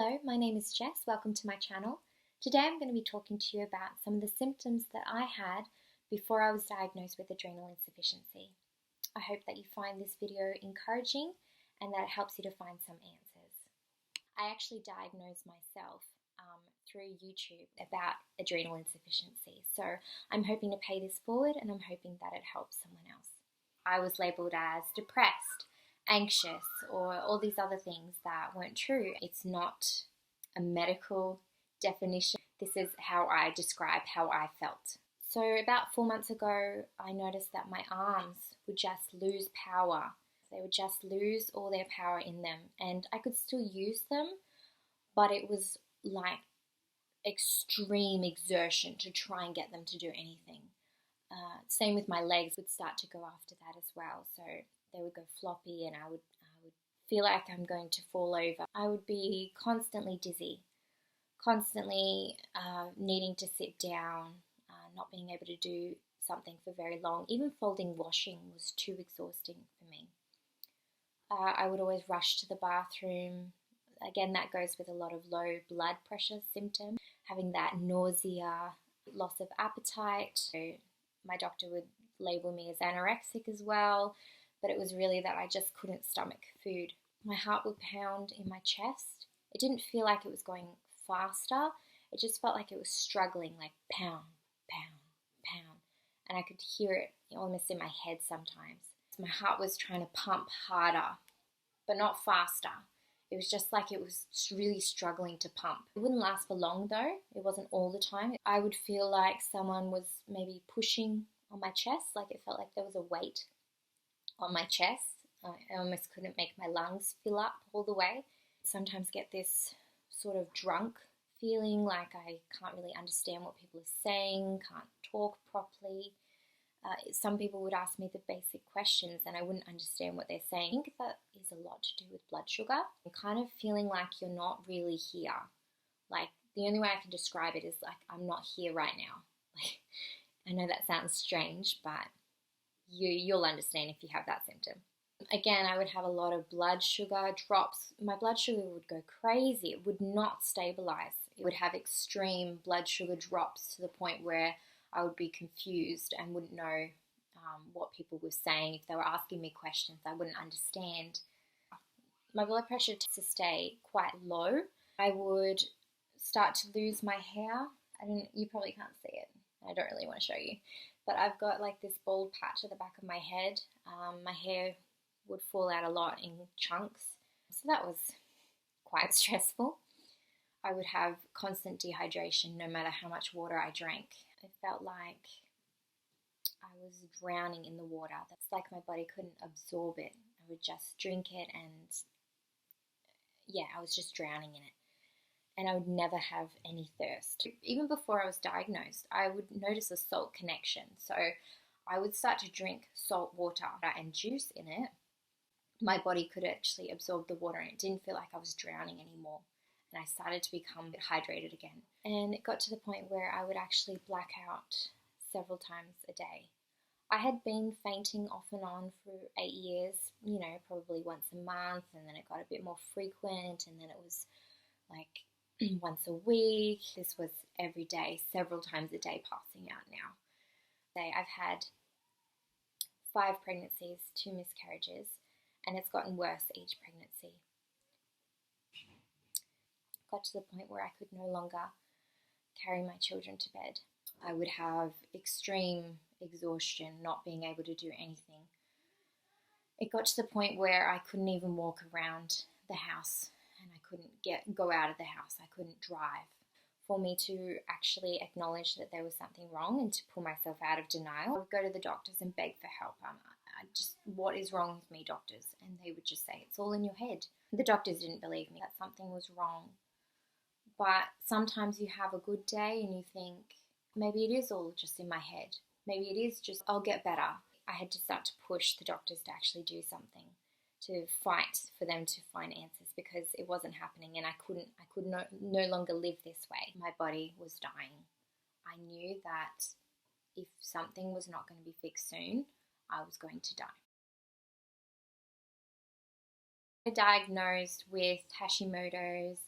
Hello, my name is Jess. Welcome to my channel. Today I'm going to be talking to you about some of the symptoms that I had before I was diagnosed with adrenal insufficiency. I hope that you find this video encouraging and that it helps you to find some answers. I actually diagnosed myself through YouTube about adrenal insufficiency, so I'm hoping to pay this forward and I'm hoping that it helps someone else. I was labelled as depressed, anxious, or all these other things that weren't true. It's not a medical definition. This is how I describe how I felt. So about 4 months ago, I noticed that my arms would just lose power. They would just lose all their power in them, and I could still use them, but it was like extreme exertion to try and get them to do anything. Same with my legs, would start to go after that as well. So they would go floppy and I would feel like I'm going to fall over. I would be constantly dizzy, constantly needing to sit down, not being able to do something for very long. Even folding washing was too exhausting for me. I would always rush to the bathroom. Again, that goes with a lot of low blood pressure symptoms, having that nausea, loss of appetite. So my doctor would label me as anorexic as well, but it was really that I just couldn't stomach food. My heart would pound in my chest. It didn't feel like it was going faster. It just felt like it was struggling, like pound, pound, pound. And I could hear it almost in my head sometimes. My heart was trying to pump harder, but not faster. It was just like it was really struggling to pump. It wouldn't last for long though. It wasn't all the time. I would feel like someone was maybe pushing on my chest, like it felt like there was a weight on my chest. I almost couldn't make my lungs fill up all the way. Sometimes get this sort of drunk feeling, like I can't really understand what people are saying, can't talk properly. Some people would ask me the basic questions and I wouldn't understand what they're saying. I think that is a lot to do with blood sugar. I'm kind of feeling like you're not really here. Like the only way I can describe it is like I'm not here right now. Like I know that sounds strange, but you'll understand if you have that symptom. Again, I would have a lot of blood sugar drops. My blood sugar would go crazy. It would not stabilize. It would have extreme blood sugar drops to the point where I would be confused and wouldn't know what people were saying. If they were asking me questions, I wouldn't understand. My blood pressure tends to stay quite low. I would start to lose my hair. You probably can't see it. I don't really want to show you. But I've got like this bald patch at the back of my head. My hair would fall out a lot in chunks. So that was quite stressful. I would have constant dehydration no matter how much water I drank. It felt like I was drowning in the water. That's like my body couldn't absorb it. I would just drink it and yeah, I was just drowning in it. And I would never have any thirst. Even before I was diagnosed, I would notice a salt connection. So I would start to drink salt water and juice in it. My body could actually absorb the water and it didn't feel like I was drowning anymore. And I started to become hydrated again. And it got to the point where I would actually black out several times a day. I had been fainting off and on for 8 years, probably once a month, and then it got a bit more frequent, and then it was like once a week. This was every day, several times a day passing out now. I've had 5 pregnancies, 2 miscarriages, and it's gotten worse each pregnancy. Got to the point where I could no longer carry my children to bed. I would have extreme exhaustion, not being able to do anything. It got to the point where I couldn't even walk around the house and I couldn't go out of the house. I couldn't drive. For me to actually acknowledge that there was something wrong and to pull myself out of denial, I would go to the doctors and beg for help. What is wrong with me, doctors? And they would just say, it's all in your head. The doctors didn't believe me that something was wrong. But sometimes you have a good day and you think, maybe it is all just in my head. Maybe it is just, I'll get better. I had to start to push the doctors to actually do something, to fight for them to find answers because it wasn't happening and I could no longer live this way. My body was dying. I knew that if something was not going to be fixed soon, I was going to die. Diagnosed with Hashimoto's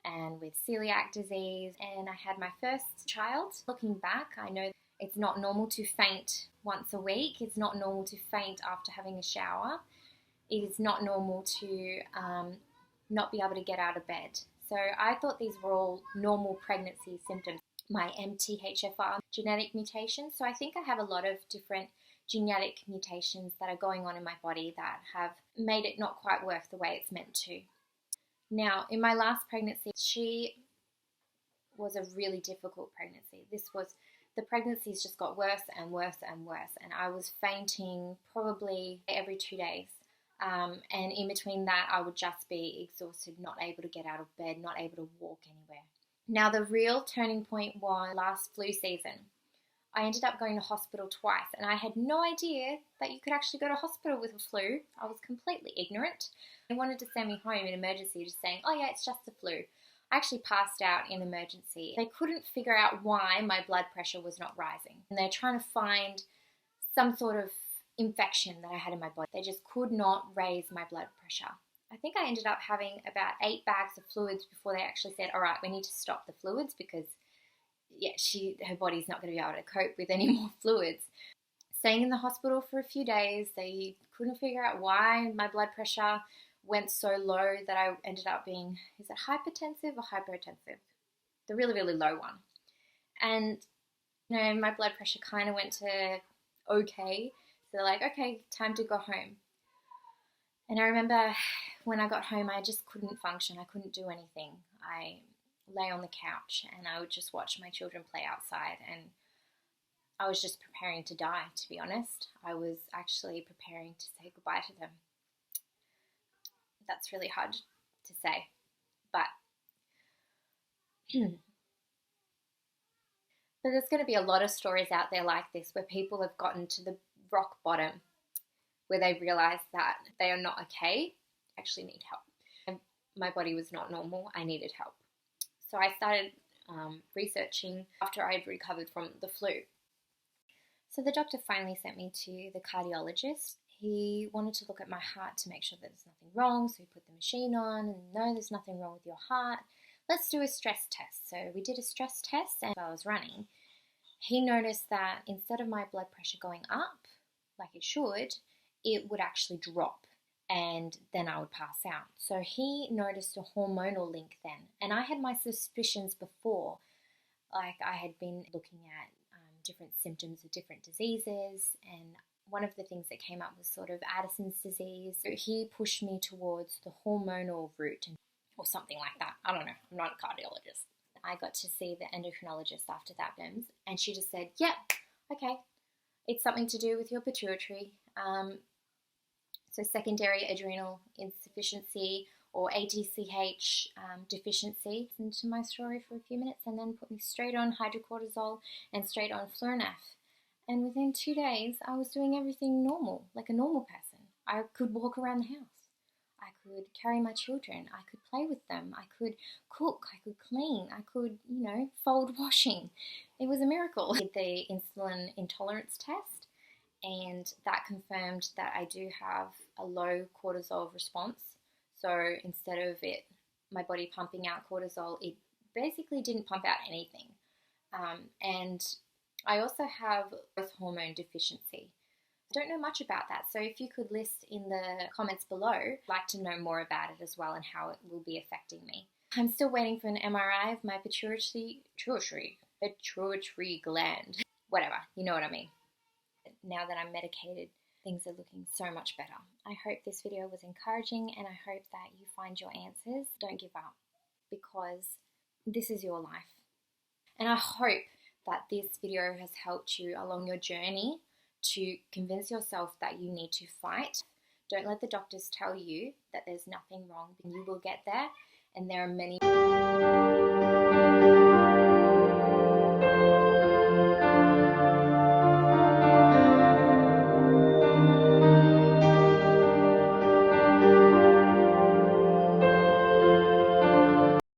and with celiac disease, and I had my first child. Looking back, I know it's not normal to faint once a week. It's not normal to faint after having a shower. It is not normal to not be able to get out of bed. So I thought these were all normal pregnancy symptoms. My MTHFR genetic mutation. So I think I have a lot of different genetic mutations that are going on in my body that have made it not quite work the way it's meant to. Now, in my last pregnancy, she was a really difficult pregnancy. The pregnancies just got worse and worse and worse, and I was fainting probably every 2 days. And in between that, I would just be exhausted, not able to get out of bed, not able to walk anywhere. Now, the real turning point was last flu season. I ended up going to hospital twice, and I had no idea that you could actually go to hospital with a flu. I was completely ignorant. They wanted to send me home in emergency, just saying, oh yeah, it's just the flu. I actually passed out in emergency. They couldn't figure out why my blood pressure was not rising. And they're trying to find some sort of infection that I had in my body. They just could not raise my blood pressure. I think I ended up having about 8 bags of fluids before they actually said, all right, we need to stop the fluids because her body's not going to be able to cope with any more fluids. Staying in the hospital for a few days, they couldn't figure out why my blood pressure went so low that I ended up being, is it hypertensive or hypertensive? The really, really low one. And, my blood pressure kind of went to okay. So they're like, okay, time to go home. And I remember when I got home, I just couldn't function. I couldn't do anything. I lay on the couch and I would just watch my children play outside, and I was just preparing to die, to be honest. I was actually preparing to say goodbye to them. That's really hard to say, but there's going to be a lot of stories out there like this where people have gotten to the rock bottom where they realize that they are not okay, actually need help. And my body was not normal. I needed help. So I started researching after I'd recovered from the flu. So the doctor finally sent me to the cardiologist. He wanted to look at my heart to make sure that there's nothing wrong. So he put the machine on and no, there's nothing wrong with your heart. Let's do a stress test. So we did a stress test, and while I was running, he noticed that instead of my blood pressure going up like it should, it would actually drop, and then I would pass out. So he noticed a hormonal link then, and I had my suspicions before. Like, I had been looking at different symptoms of different diseases, and one of the things that came up was sort of Addison's disease. So he pushed me towards the hormonal route, or something like that. I don't know. I'm not a cardiologist. I got to see the endocrinologist after that, and she just said, yep, okay, it's something to do with your pituitary. So secondary adrenal insufficiency, or ADCH deficiency. Listened to my story for a few minutes and then put me straight on hydrocortisol and straight on Flurnaff. And within 2 days, I was doing everything normal, like a normal person. I could walk around the house. I could carry my children. I could play with them. I could cook. I could clean. I could, fold washing. It was a miracle. I did the insulin intolerance test, and that confirmed that I do have a low cortisol response. So instead of my body pumping out cortisol, it basically didn't pump out anything. And I also have growth hormone deficiency. I don't know much about that, so if you could list in the comments below, I'd like to know more about it as well and how it will be affecting me. I'm still waiting for an MRI of my pituitary gland. Whatever, you know what I mean. Now that I'm medicated, things are looking so much better. I hope this video was encouraging, and I hope that you find your answers. Don't give up, because this is your life. And I hope that this video has helped you along your journey to convince yourself that you need to fight. Don't let the doctors tell you that there's nothing wrong. You will get there, and there are many